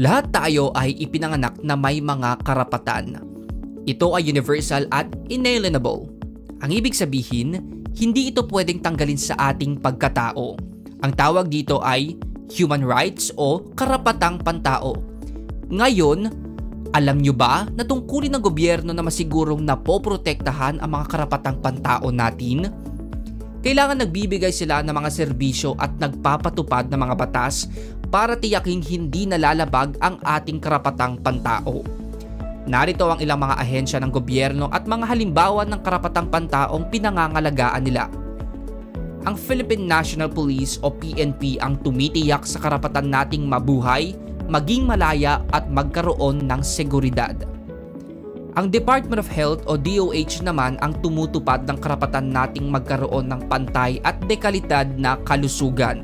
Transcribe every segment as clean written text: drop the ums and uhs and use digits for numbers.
Lahat tayo ay ipinanganak na may mga karapatan. Ito ay universal at inalienable. Ang ibig sabihin, hindi ito pwedeng tanggalin sa ating pagkatao. Ang tawag dito ay human rights o karapatang pantao. Ngayon, alam nyo ba na tungkulin ng gobyerno na masigurong napoprotektahan ang mga karapatang pantao natin? Kailangan nagbibigay sila ng mga serbisyo at nagpapatupad ng mga batas para tiyaking hindi nalalabag ang ating karapatang pantao. Narito ang ilang mga ahensya ng gobyerno at mga halimbawa ng karapatang pantaong pinangangalagaan nila. Ang Philippine National Police o PNP ang tumitiyak sa karapatan nating mabuhay, maging malaya at magkaroon ng seguridad. Ang Department of Health o DOH naman ang tumutupad ng karapatan nating magkaroon ng pantay at dekalidad na kalusugan.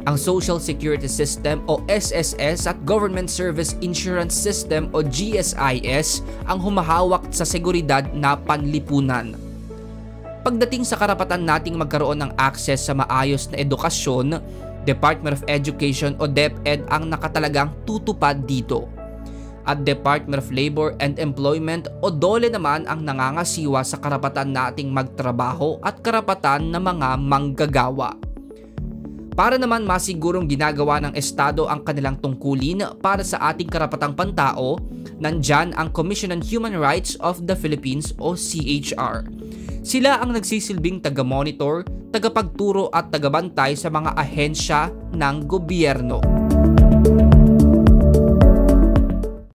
Ang Social Security System o SSS at Government Service Insurance System o GSIS ang humahawak sa seguridad na panlipunan. Pagdating sa karapatan nating magkaroon ng access sa maayos na edukasyon, Department of Education o DepEd ang nakatalagang tutupad dito. At Department of Labor and Employment o DOLE naman ang nangangasiwa sa karapatan nating magtrabaho at karapatan ng mga manggagawa. Para naman masigurong ginagawa ng Estado ang kanilang tungkulin para sa ating karapatang pantao, nandyan ang Commission on Human Rights of the Philippines o CHR. Sila ang nagsisilbing taga-monitor, tagapagturo at tagabantay sa mga ahensya ng gobyerno.